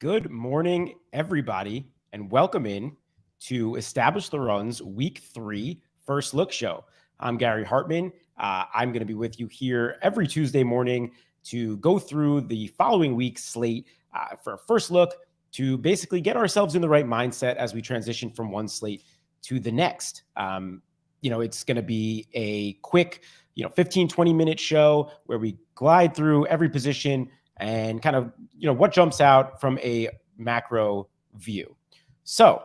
Good morning, everybody, and welcome in to Establish the Runs Week 3 First Look Show. I'm Gary Hartman. I'm going to be with you here every Tuesday morning to go through the following week's slate for a first look to basically get ourselves in the right mindset as we transition from one slate to the next. It's going to be a quick, 15, 20-minute show where we glide through every position and kind of, what jumps out from a macro view. So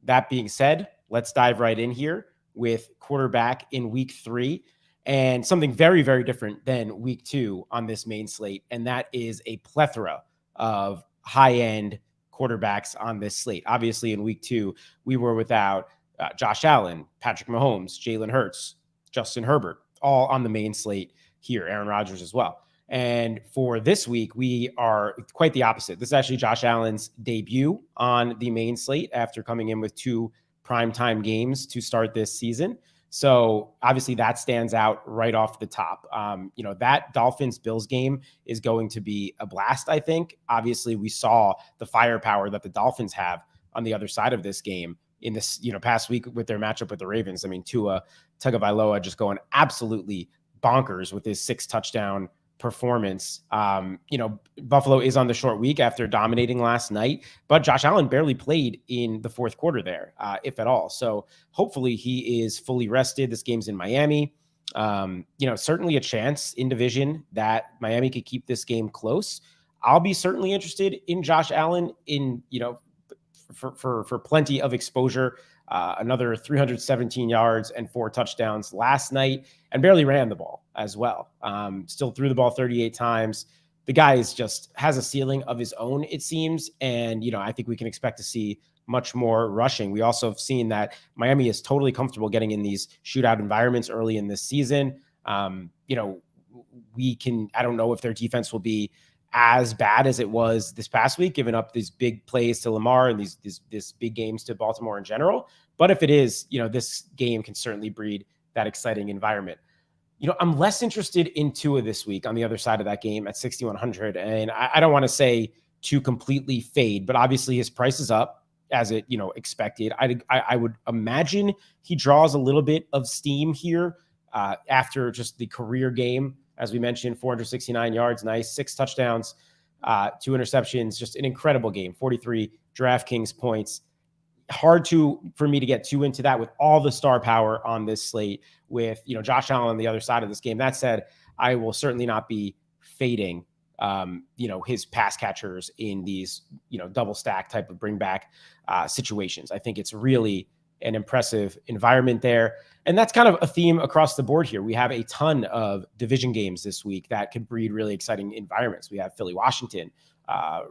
that being said, let's dive right in here with quarterback in week 3 and something very, very different than week 2 on this main slate. And that is a plethora of high-end quarterbacks on this slate. Obviously in week 2, we were without Josh Allen, Patrick Mahomes, Jalen Hurts, Justin Herbert, all on the main slate here, Aaron Rodgers as well. And for this week, we are quite the opposite. This is actually Josh Allen's debut on the main slate after coming in with 2 primetime games to start this season. So obviously that stands out right off the top. That Dolphins-Bills game is going to be a blast, I think. Obviously, we saw the firepower that the Dolphins have on the other side of this game in this, past week with their matchup with the Ravens. I mean, Tua Tagovailoa just going absolutely bonkers with his 6-touchdown performance. Buffalo is on the short week after dominating last night, but Josh Allen barely played in the fourth quarter there, if at all. So hopefully he is fully rested. This game's in Miami. Certainly a chance in division that Miami could keep this game close. I'll be certainly interested in Josh Allen for plenty of exposure. Another 317 yards and 4 touchdowns last night, and barely ran the ball as well. Still threw the ball 38 times. The guy has a ceiling of his own, it seems. And, I think we can expect to see much more rushing. We also have seen that Miami is totally comfortable getting in these shootout environments early in this season. I don't know if their defense will be as bad as it was this past week, giving up these big plays to Lamar and these big games to Baltimore in general. But if it is, this game can certainly breed that exciting environment. I'm less interested in Tua this week on the other side of that game at 6,100. And I don't want to say to completely fade, but obviously his price is up as it, expected. I would imagine he draws a little bit of steam here after just the career game. As we mentioned, 469 yards, nice, 6 touchdowns, 2 interceptions, just an incredible game, 43 DraftKings points. Hard for me to get too into that with all the star power on this slate with, Josh Allen on the other side of this game. That said, I will certainly not be fading, his pass catchers in these, double stack type of bring back situations. I think it's really an impressive environment there. And that's kind of a theme across the board here. We have a ton of division games this week that could breed really exciting environments. We have Philly, Washington,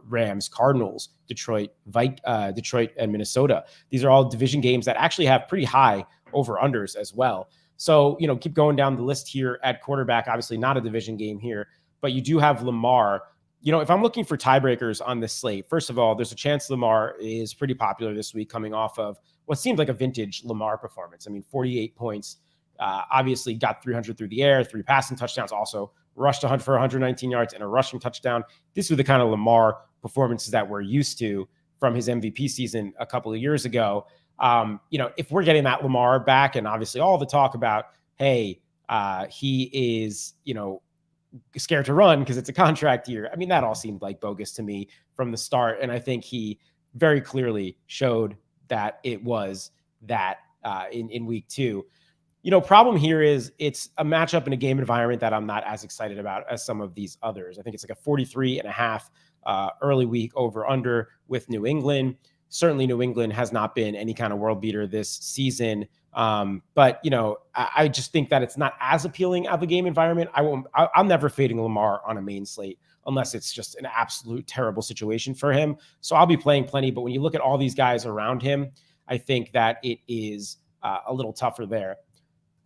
Rams, Cardinals, Detroit, and Minnesota. These are all division games that actually have pretty high over-unders as well. So, keep going down the list here at quarterback. Obviously not a division game here, but you do have Lamar. If I'm looking for tiebreakers on this slate, first of all, there's a chance Lamar is pretty popular this week coming off of what seemed like a vintage Lamar performance. I mean, 48 points, obviously got 300 through the air, 3 passing touchdowns, also rushed for 119 yards and a rushing touchdown. These were the kind of Lamar performances that we're used to from his MVP season a couple of years ago. If we're getting that Lamar back, and obviously all the talk about, hey, he is, scared to run because it's a contract year. I mean, that all seemed like bogus to me from the start. And I think he very clearly showed that it was that in week 2. Problem here is it's a matchup in a game environment that I'm not as excited about as some of these others. I think it's like a 43.5 early week over under with New England. Certainly New England has not been any kind of world beater this season. But I just think that it's not as appealing of a game environment. I'm never fading Lamar on a main slate unless it's just an absolute terrible situation for him. So I'll be playing plenty. But when you look at all these guys around him, I think that it is a little tougher there.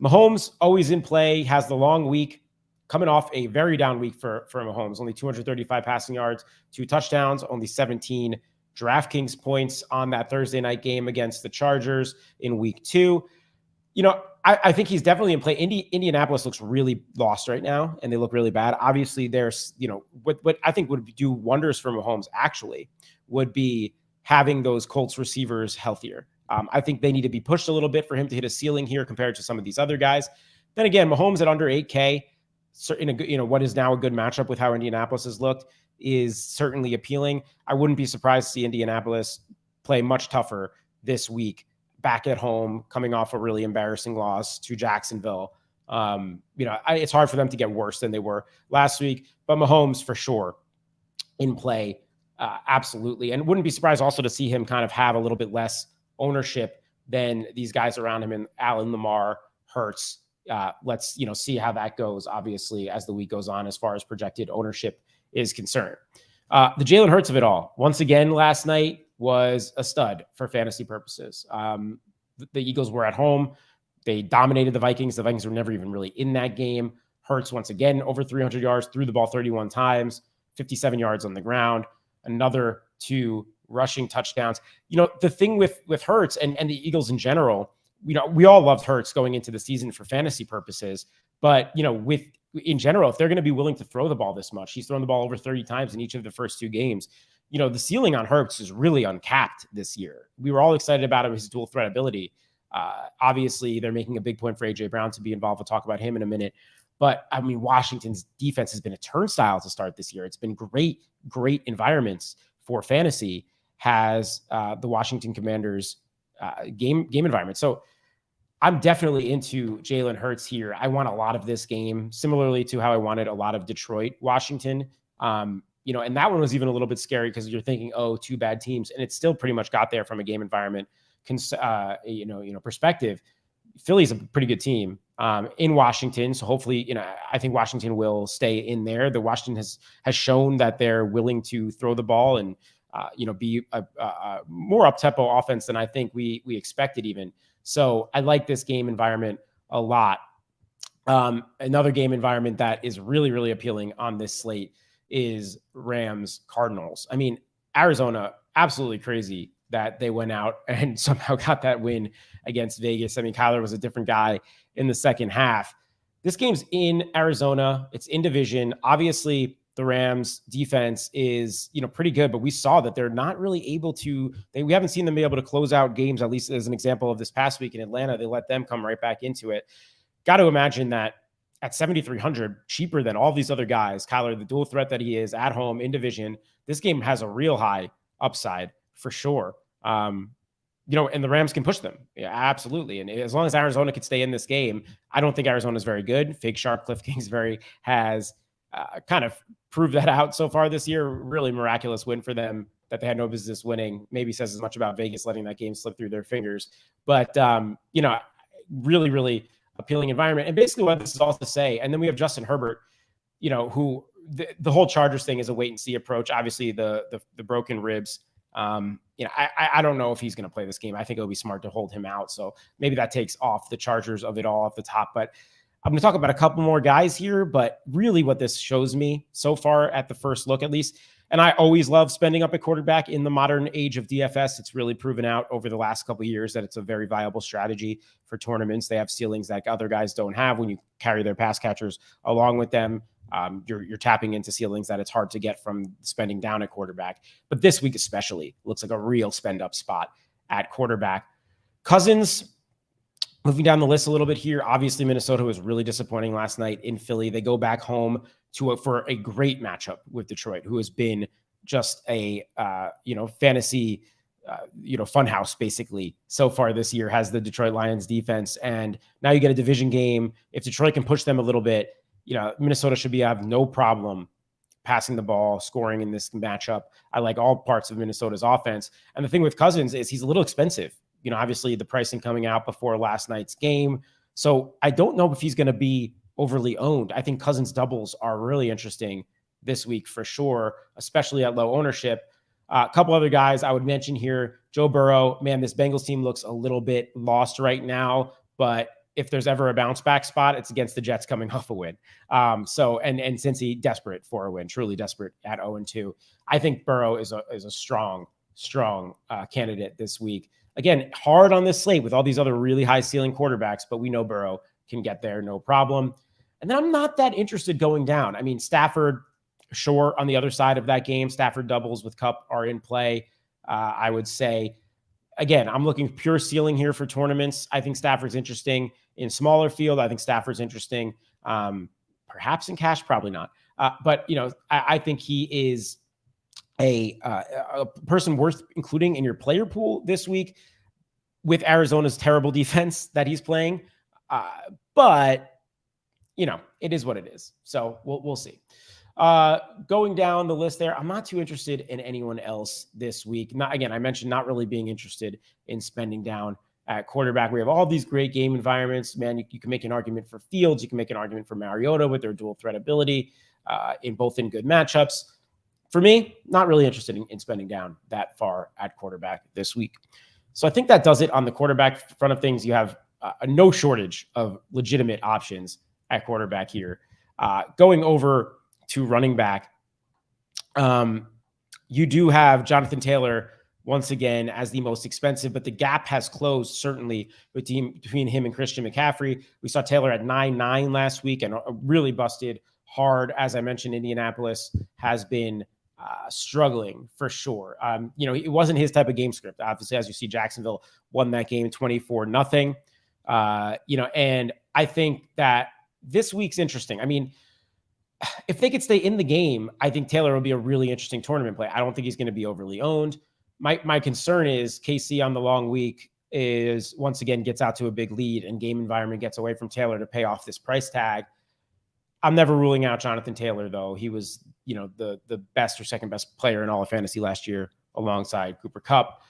Mahomes always in play, has the long week, coming off a very down week for Mahomes. Only 235 passing yards, 2 touchdowns, only 17 DraftKings points on that Thursday night game against the Chargers in week 2. I think he's definitely in play. Indianapolis looks really lost right now, and they look really bad. Obviously, there's, what I think would do wonders for Mahomes actually would be having those Colts receivers healthier. I think they need to be pushed a little bit for him to hit a ceiling here compared to some of these other guys. Then again, Mahomes at under 8K, in a good, what is now a good matchup with how Indianapolis has looked, is certainly appealing. I wouldn't be surprised to see Indianapolis play much tougher this week, back at home, coming off a really embarrassing loss to Jacksonville. It's hard for them to get worse than they were last week, but Mahomes for sure in play, absolutely. And wouldn't be surprised also to see him kind of have a little bit less ownership than these guys around him, and Allen, Lamar, Hurts. Let's see how that goes, obviously, as the week goes on, as far as projected ownership is concerned. The Jalen Hurts of it all, once again last night, was a stud for fantasy purposes. The Eagles were at home. They dominated the Vikings. The Vikings were never even really in that game. Hurts, once again, over 300 yards, threw the ball 31 times, 57 yards on the ground, another 2 rushing touchdowns. The thing with Hurts and the Eagles in general, we all loved Hurts going into the season for fantasy purposes, but in general, if they're going to be willing to throw the ball this much, he's thrown the ball over 30 times in each of the first 2 games. The ceiling on Hurts is really uncapped this year. We were all excited about him, his dual threat ability. Obviously, they're making a big point for A.J. Brown to be involved. We'll talk about him in a minute. But, I mean, Washington's defense has been a turnstile to start this year. It's been great environments for fantasy, has the Washington Commanders game environment. So I'm definitely into Jalen Hurts here. I want a lot of this game, similarly to how I wanted a lot of Detroit, Washington. And that one was even a little bit scary because you're thinking, 2 bad teams, and it still pretty much got there from a game environment perspective. Philly's a pretty good team in Washington, so hopefully, I think Washington will stay in there. The Washington has shown that they're willing to throw the ball and be a more up-tempo offense than I think we expected even. So I like this game environment a lot. Another game environment that is really, really appealing on this slate is Rams Cardinals. I mean, Arizona, absolutely crazy that they went out and somehow got that win against Vegas. I mean, Kyler was a different guy in the second half. This game's in Arizona. It's in division. Obviously, the Rams defense is, pretty good, but we saw that they're not really able to, we haven't seen them be able to close out games, at least as an example of this past week in Atlanta. They let them come right back into it. Got to imagine that at 7,300, cheaper than all these other guys, Kyler, the dual threat that he is at home in division, this game has a real high upside for sure. And the Rams can push them. Yeah, absolutely. And as long as Arizona can stay in this game, I don't think Arizona is very good. Fake Sharp Cliff Kingsbury has kind of proved that out so far this year. Really miraculous win for them that they had no business winning. Maybe says as much about Vegas letting that game slip through their fingers. But, really, really appealing environment. And basically what this is all to say, and then we have Justin Herbert, who the whole Chargers thing is a wait and see approach. Obviously the broken ribs, I don't know if he's going to play this game. I think it'll be smart to hold him out. So maybe that takes off the Chargers of it all off the top, but I'm going to talk about a couple more guys here, but really what this shows me so far at the first look, at least, and I always love spending up at quarterback in the modern age of DFS. It's really proven out over the last couple of years that it's a very viable strategy for tournaments. They have ceilings that other guys don't have when you carry their pass catchers along with them. You're tapping into ceilings that it's hard to get from spending down at quarterback. But this week especially looks like a real spend up spot at quarterback. Cousins, moving down the list a little bit here. Obviously, Minnesota was really disappointing last night in Philly. They go back home for a great matchup with Detroit, who has been just a fantasy funhouse basically so far this year, has the Detroit Lions defense. And now you get a division game. If Detroit can push them a little bit, Minnesota should have no problem passing the ball, scoring in this matchup. I like all parts of Minnesota's offense. And the thing with Cousins is he's a little expensive. Obviously the pricing coming out before last night's game. So I don't know if he's going to be overly owned. I think Cousins doubles are really interesting this week for sure, especially at low ownership. A couple other guys I would mention here, Joe Burrow. Man, this Bengals team looks a little bit lost right now, but if there's ever a bounce back spot, it's against the Jets coming off a win. So since he desperate for a win, truly desperate at 0-2, I think Burrow is a strong candidate this week Again, hard on this slate with all these other really high ceiling quarterbacks, but we know Burrow can get there, no problem. And then I'm not that interested going down. I mean, Stafford, sure, on the other side of that game, Stafford doubles with Kupp are in play. I would say, again, I'm looking pure ceiling here for tournaments. I think Stafford's interesting in smaller field. I think Stafford's interesting, perhaps in cash, probably not. But I think he is a person worth including in your player pool this week with Arizona's terrible defense that he's playing. But it is what it is. So we'll see. Going down the list there, I'm not too interested in anyone else this week. I mentioned not really being interested in spending down at quarterback. We have all these great game environments, man. You can make an argument for Fields. You can make an argument for Mariota with their dual threat ability in good matchups. For me, not really interested in spending down that far at quarterback this week. So I think that does it on the quarterback front of things. You have no shortage of legitimate options at quarterback here. Going over to running back, you do have Jonathan Taylor once again as the most expensive, but the gap has closed certainly between him and Christian McCaffrey. We saw Taylor at 9.9 last week and really busted hard. As I mentioned, Indianapolis has been struggling for sure. It wasn't his type of game script. Obviously, as you see, Jacksonville won that game 24-0. And I think that this week's interesting. I mean, if they could stay in the game, I think Taylor will be a really interesting tournament play. I don't think he's going to be overly owned. My concern is KC on the long week is once again gets out to a big lead and game environment gets away from Taylor to pay off this price tag. I'm never ruling out Jonathan Taylor, though. He was, the best or second best player in all of fantasy last year alongside Cooper Kupp.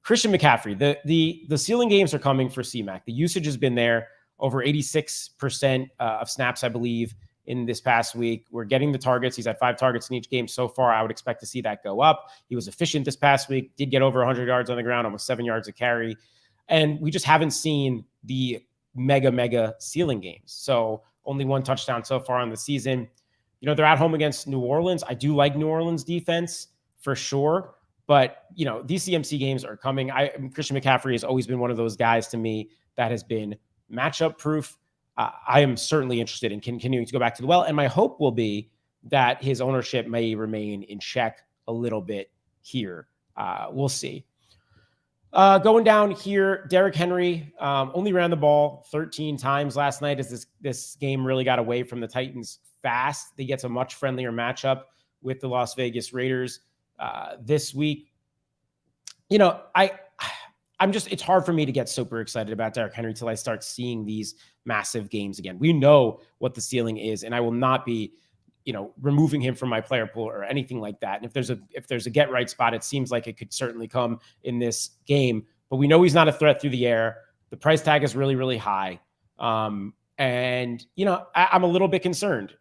Christian McCaffrey, the ceiling games are coming for C-Mac. The usage has been there, over 86% of snaps, I believe, in this past week. We're getting the targets. He's had 5 targets in each game so far. I would expect to see that go up. He was efficient this past week, did get over 100 yards on the ground, almost 7 yards a carry. And we just haven't seen the mega ceiling games. So only 1 touchdown so far on the season. They're at home against New Orleans. I do like New Orleans defense for sure. But, these CMC games are coming. Christian McCaffrey has always been one of those guys to me that has been matchup proof. I am certainly interested in continuing to go back to the well. And my hope will be that his ownership may remain in check a little bit here. We'll see. Going down here, Derrick Henry only ran the ball 13 times last night as this game really got away from the Titans fast. They get a much friendlier matchup with the Las Vegas Raiders this week. It's hard for me to get super excited about Derrick Henry till I start seeing these massive games again. We know what the ceiling is, and I will not be, removing him from my player pool or anything like that. And if there's a get right spot, it seems like it could certainly come in this game. But we know he's not a threat through the air. The price tag is really, really high. I'm a little bit concerned.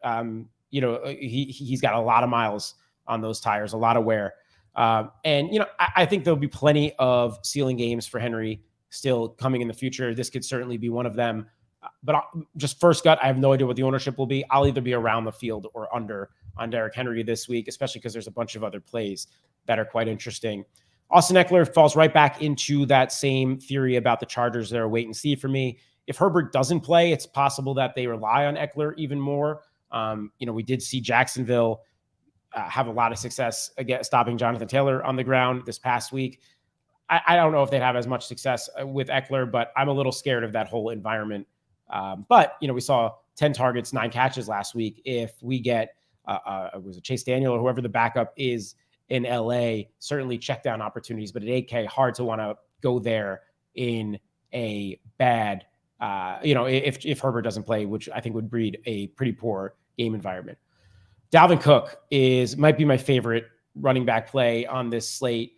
He's got a lot of miles on those tires, a lot of wear. I think there'll be plenty of ceiling games for Henry still coming in the future. This could certainly be one of them. But just first gut, I have no idea what the ownership will be. I'll either be around the field or under on Derrick Henry this week, especially because there's a bunch of other plays that are quite interesting. Austin Eckler falls right back into that same theory about the Chargers. They're a wait and see for me. If Herbert doesn't play, it's possible that they rely on Eckler even more. We did see Jacksonville have a lot of success again stopping Jonathan Taylor on the ground this past week. I don't know if they'd have as much success with Eckler, but I'm a little scared of that whole environment. But we saw 10 targets, 9 catches last week. If we get was it Chase Daniel or whoever the backup is in LA, certainly check down opportunities, but at 8K, hard to want to go there in a bad, if Herbert doesn't play, which I think would breed a pretty poor game environment. Dalvin Cook might be my favorite running back play on this slate.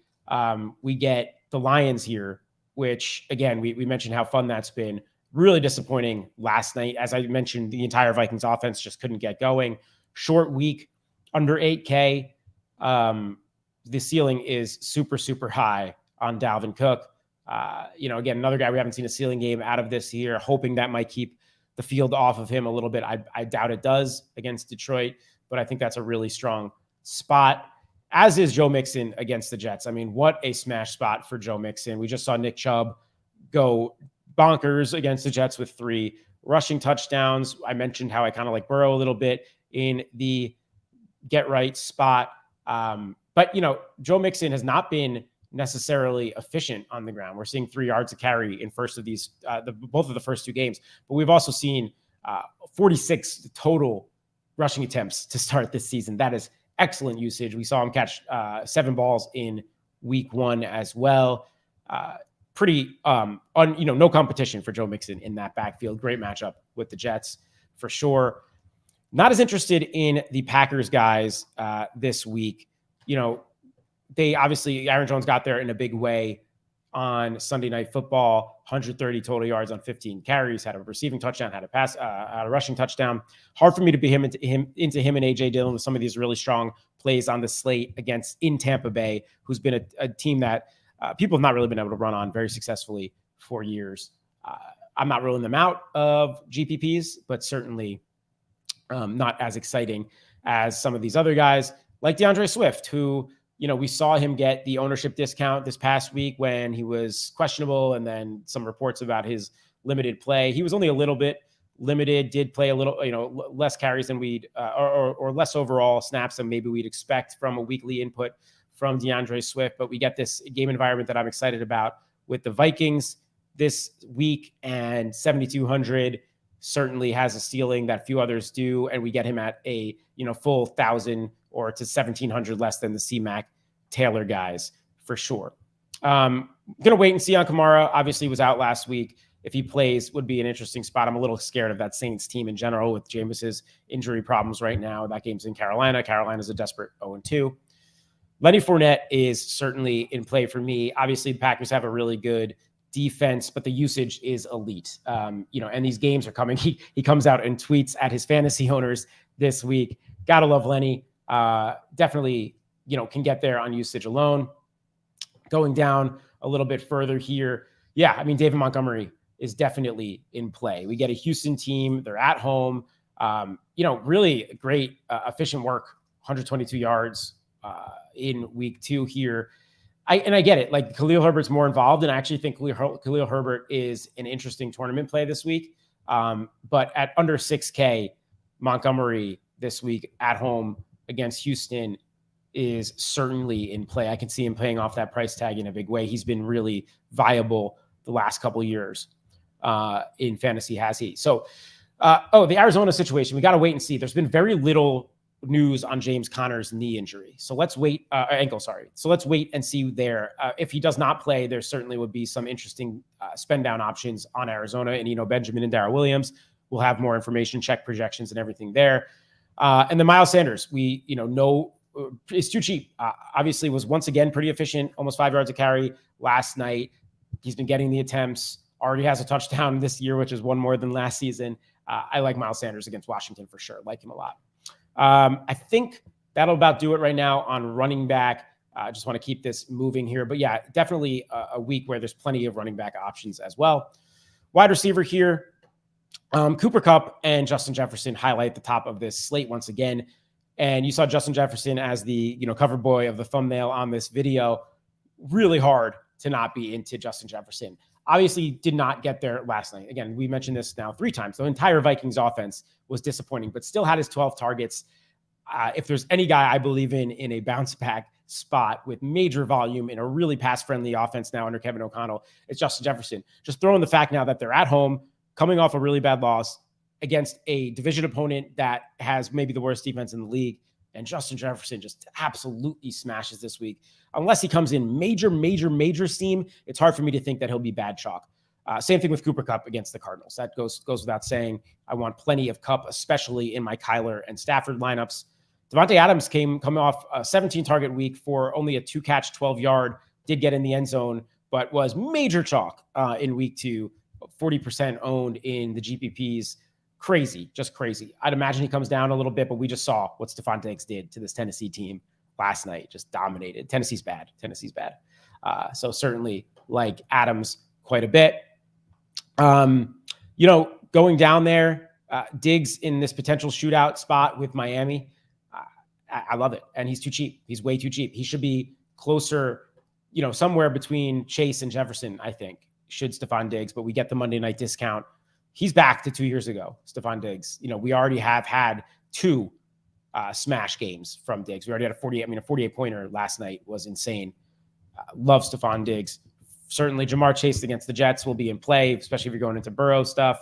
We get the Lions here, which again, we mentioned how fun that's been. Really disappointing last night. As I mentioned, the entire Vikings offense just couldn't get going. Short week, under 8K. The ceiling is super, super high on Dalvin Cook. Again, another guy we haven't seen a ceiling game out of this year, hoping that might keep the field off of him a little bit. I doubt it does against Detroit, but I think that's a really strong spot. as is Joe Mixon against the Jets. I mean, what a smash spot for Joe Mixon. We just saw Nick Chubb go bonkers against the Jets with 3 rushing touchdowns. I mentioned how I kind of like Burrow a little bit in the get right spot. But, Joe Mixon has not been necessarily efficient on the ground. We're seeing 3 yards a carry in both of the first 2 games, but we've also seen 46 total rushing attempts to start this season. That is excellent usage. We saw him catch 7 balls in week 1 as well. No competition for Joe Mixon in that backfield. Great matchup with the Jets for sure. Not as interested in the Packers guys this week. They obviously, Aaron Jones got there in a big way on Sunday Night Football, 130 total yards on 15 carries, had a receiving touchdown, had a rushing touchdown. Hard for me to be into him and AJ Dillon with some of these really strong plays on the slate in Tampa Bay, who's been a team that people have not really been able to run on very successfully for years. I'm not ruling them out of GPPs, but certainly not as exciting as some of these other guys like DeAndre Swift, who, we saw him get the ownership discount this past week when he was questionable, and then some reports about his limited play. He was only a little bit limited, did play a little, less carries than or less overall snaps than maybe we'd expect from a weekly input from DeAndre Swift. But we get this game environment that I'm excited about with the Vikings this week, and 7,200 certainly has a ceiling that few others do. And we get him at a, full 1,000 or to 1,700 less than the C-Mac Taylor guys for sure. Going to wait and see on Kamara. Obviously was out last week. If he plays, would be an interesting spot. I'm a little scared of that Saints team in general with Jameis's injury problems right now. That game's in Carolina. Carolina's a desperate 0-2. Lenny Fournette is certainly in play for me. Obviously, the Packers have a really good defense, but the usage is elite. And these games are coming. He comes out and tweets at his fantasy owners this week. Gotta love Lenny. Definitely, can get there on usage alone. Going down a little bit further here. Yeah, I mean, David Montgomery is definitely in play. We get a Houston team. They're at home. Really great, efficient work, 122 yards in week 2 here. I get it. Like, Khalil Herbert's more involved, and I actually think Khalil Herbert is an interesting tournament play this week. But at under 6K, Montgomery this week at home against Houston is certainly in play. I can see him paying off that price tag in a big way. He's been really viable the last couple of years in fantasy, has he? So, the Arizona situation, we got to wait and see. There's been very little news on James Conner's knee injury. So let's wait, ankle, sorry. So let's wait and see there. If he does not play, there certainly would be some interesting spend down options on Arizona, and, Benjamin and Darrell Williams will have more information, check projections and everything there. And then Miles Sanders, we, know is too cheap. Obviously was once again pretty efficient, almost 5 yards a carry last night. He's been getting the attempts, already has a touchdown this year, which is one more than last season. I like Miles Sanders against Washington for sure. Like him a lot. I think that'll about do it right now on running back. I just want to keep this moving here. But yeah, definitely a week where there's plenty of running back options as well. Wide receiver here. Cooper Kupp and Justin Jefferson highlight the top of this slate once again. And you saw Justin Jefferson as the, cover boy of the thumbnail on this video. Really hard to not be into Justin Jefferson. Obviously did not get there last night. Again, we mentioned this now 3 times. The entire Vikings offense was disappointing, but still had his 12 targets. If there's any guy I believe in a bounce back spot with major volume in a really pass-friendly offense now under Kevin O'Connell, it's Justin Jefferson. Just throwing the fact now that they're at home, coming off a really bad loss against a division opponent that has maybe the worst defense in the league, and Justin Jefferson just absolutely smashes this week. Unless he comes in major steam, it's hard for me to think that he'll be bad chalk. Same thing with Cooper Kupp against the Cardinals. That goes without saying. I want plenty of Kupp, especially in my Kyler and Stafford lineups. Devontae Adams coming off a 17-target week for only a 2-catch, 12-yard, did get in the end zone, but was major chalk in week 2, 40% owned in the GPPs. Crazy, just crazy. I'd imagine he comes down a little bit, but we just saw what Stephon Diggs did to this Tennessee team last night. Just dominated. Tennessee's bad. So certainly like Adams quite a bit. Going down there, Diggs in this potential shootout spot with Miami. I love it. And he's too cheap. He's way too cheap. He should be closer, somewhere between Chase and Jefferson, I think, should Stephon Diggs, but we get the Monday night discount. He's back to 2 years ago, Stephon Diggs. We already have had 2 smash games from Diggs. We already had a 48 pointer last night was insane. Love Stephon Diggs. Certainly Jamar Chase against the Jets will be in play, especially if you're going into Burrow stuff.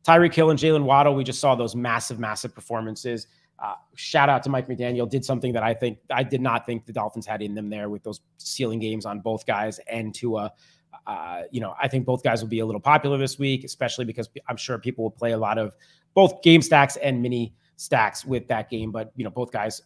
Tyreek Hill and Jalen Waddle, we just saw those massive performances. Shout out to Mike McDaniel, did something that I did not think the Dolphins had in them there with those ceiling games on both guys and Tua. I think both guys will be a little popular this week, especially because I'm sure people will play a lot of both game stacks and mini stacks with that game. But, both guys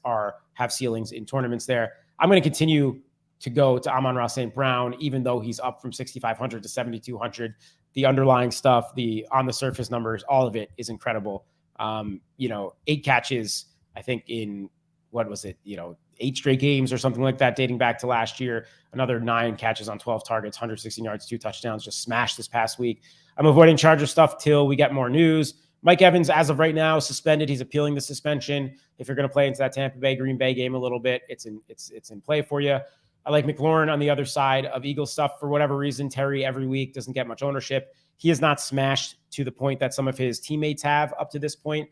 have ceilings in tournaments there. I'm going to continue to go to Amon-Ra St. Brown, even though he's up from 6,500 to 7,200. The underlying stuff, the on the surface numbers, all of it is incredible. 8 catches, I think in, 8 straight games or something like that, dating back to last year. Another 9 catches on 12 targets, 116 yards, 2 touchdowns, just smashed this past week. I'm avoiding Charger stuff till we get more news. Mike Evans, as of right now, suspended. He's appealing the suspension. If you're going to play into that Tampa Bay Green Bay game a little bit, it's in play for you. I like McLaurin on the other side of Eagles stuff. For whatever reason, Terry every week doesn't get much ownership. He has not smashed to the point that some of his teammates have up to this point.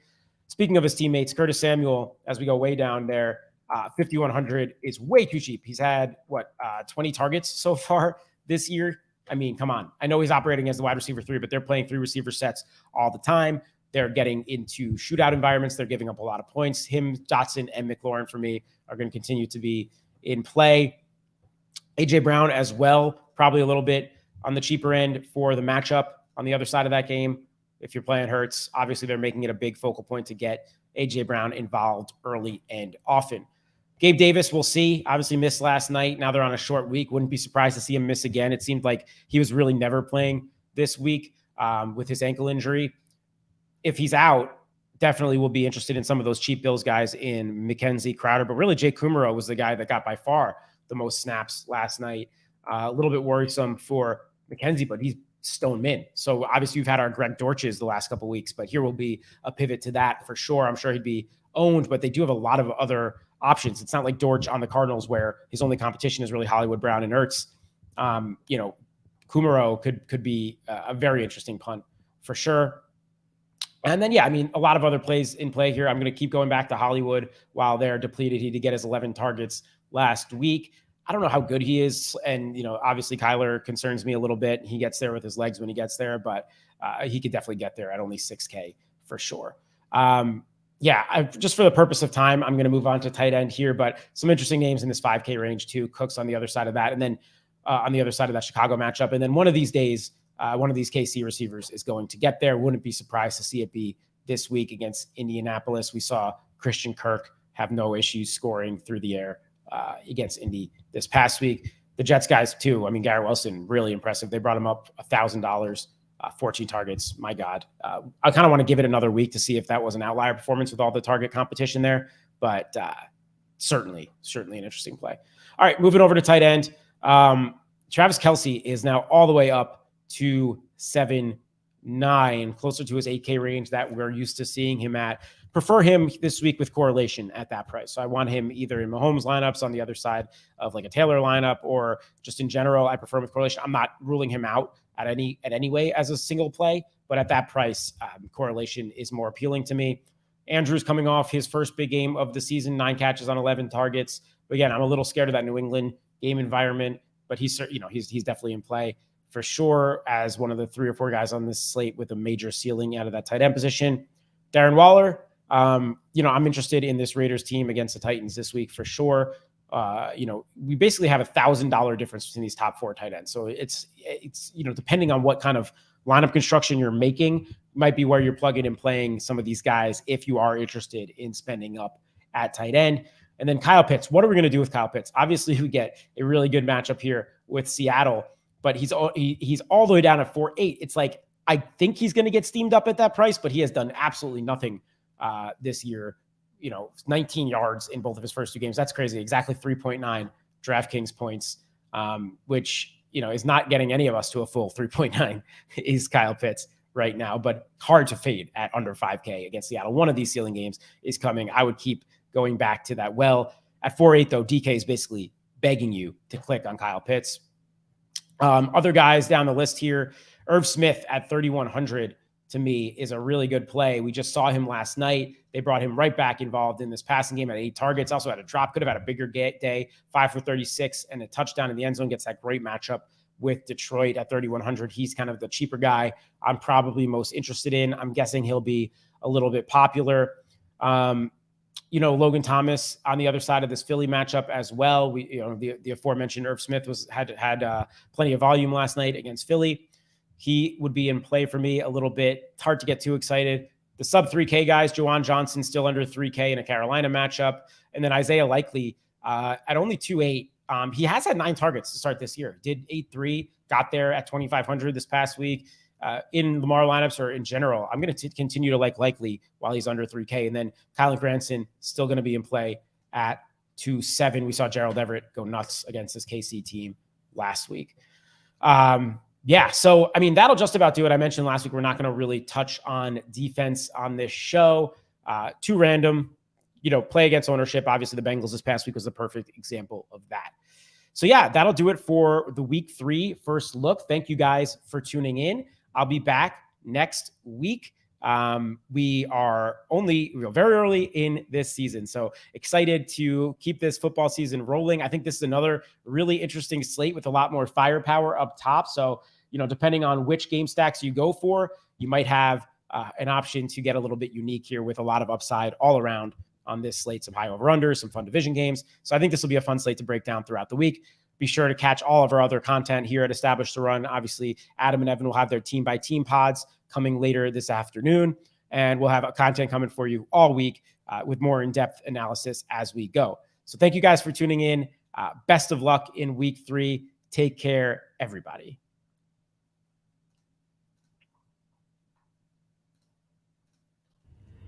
Speaking of his teammates, Curtis Samuel, as we go way down there, 5,100 is way too cheap. He's had 20 targets so far this year. I mean, come on. I know he's operating as the wide receiver 3, but they're playing 3 receiver sets all the time. They're getting into shootout environments. They're giving up a lot of points. Him, Dotson, and McLaurin for me are going to continue to be in play. AJ Brown as well, probably a little bit on the cheaper end for the matchup on the other side of that game. If you're playing Hurts, obviously they're making it a big focal point to get AJ Brown involved early and often. Gabe Davis, we'll see. Obviously missed last night. Now they're on a short week. Wouldn't be surprised to see him miss again. It seemed like he was really never playing this week with his ankle injury. If he's out, definitely will be interested in some of those cheap Bills guys in McKenzie, Crowder, but really Jake Kumaro was the guy that got by far the most snaps last night. A little bit worrisome for McKenzie, but he's stone min. So obviously we've had our Greg Dortches the last couple of weeks, but here will be a pivot to that for sure. I'm sure he'd be owned, but they do have a lot of other options. It's not like Dortch on the Cardinals where his only competition is really Hollywood Brown and Ertz. Kumaro could be a very interesting punt for sure. And then, a lot of other plays in play here. I'm going to keep going back to Hollywood while they're depleted. He did get his 11 targets last week. I don't know how good he is. And, obviously Kyler concerns me a little bit. He gets there with his legs when he gets there, but he could definitely get there at only 6K for sure. Just for the purpose of time, I'm going to move on to tight end here, but some interesting names in this 5K range too. Cooks on the other side of that. And then on the other side of that Chicago matchup. And then one of these days, one of these KC receivers is going to get there. Wouldn't be surprised to see it be this week against Indianapolis. We saw Christian Kirk have no issues scoring through the air against Indy this past week. The Jets guys too. I mean, Garrett Wilson, really impressive. They brought him up $1,000, 14 targets. My God. I kind of want to give it another week to see if that was an outlier performance with all the target competition there, but certainly an interesting play. All right, moving over to tight end. Travis Kelce is now all the way up to 7.9, closer to his 8K range that we're used to seeing him at. Prefer him this week with correlation at that price. So I want him either in Mahomes lineups on the other side of like a Taylor lineup, or just in general, I prefer him with correlation. I'm not ruling him out at any way as a single play, but at that price, correlation is more appealing to me. Andrews coming off his first big game of the season, 9 catches on 11 targets. But again, I'm a little scared of that New England game environment, but he's definitely in play for sure as one of the 3 or 4 guys on this slate with a major ceiling out of that tight end position. Darren Waller, I'm interested in this Raiders team against the Titans this week for sure. We basically have $1,000 difference between these top 4 tight ends. So it's depending on what kind of lineup construction you're making, might be where you're plugging and playing some of these guys if you are interested in spending up at tight end. And then Kyle Pitts. What are we going to do with Kyle Pitts? Obviously, we get a really good matchup here with Seattle, but he's all the way down at 4.8. It's like, I think he's going to get steamed up at that price, but he has done absolutely nothing this year. 19 yards in both of his first 2 games. That's crazy. Exactly 3.9 DraftKings points, which, is not getting any of us to a full 3.9 is Kyle Pitts right now, but hard to fade at under 5K against Seattle. One of these ceiling games is coming. I would keep going back to that well. At 4.8, though, DK is basically begging you to click on Kyle Pitts. Other guys down the list here, Irv Smith at 3,100 to me is a really good play. We just saw him last night. They brought him right back involved in this passing game at 8 targets. Also had a drop, could have had a bigger day, 5 for 36 and a touchdown in the end zone. Gets that great matchup with Detroit at 3,100. He's kind of the cheaper guy I'm probably most interested in. I'm guessing he'll be a little bit popular. Logan Thomas on the other side of this Philly matchup as well. The aforementioned Irv Smith had plenty of volume last night against Philly. He would be in play for me a little bit. It's hard to get too excited. The sub 3K guys, Juwan Johnson still under 3K in a Carolina matchup. And then Isaiah Likely at only 2.8. He has had 9 targets to start this year. Did 8.3, got there at 2,500 this past week. In Lamar lineups or in general, I'm going to continue to like Likely while he's under 3K. And then Kylan Granson still going to be in play at 2.7. We saw Gerald Everett go nuts against this KC team last week. So, that'll just about do it. I mentioned last week, we're not going to really touch on defense on this show. Too random, play against ownership. Obviously, the Bengals this past week was the perfect example of that. So, that'll do it for the week 3 first look. Thank you guys for tuning in. I'll be back next week. We are only very early in this season, so excited to keep this football season rolling. I think this is another really interesting slate with a lot more firepower up top. So, depending on which game stacks you go for, you might have an option to get a little bit unique here with a lot of upside all around on this slate, some high over-unders, some fun division games. So I think this will be a fun slate to break down throughout the week. Be sure to catch all of our other content here at Established to Run. Obviously, Adam and Evan will have their team-by-team pods coming later this afternoon, and we'll have content coming for you all week with more in-depth analysis as we go. So thank you guys for tuning in. Best of luck in week 3. Take care, everybody.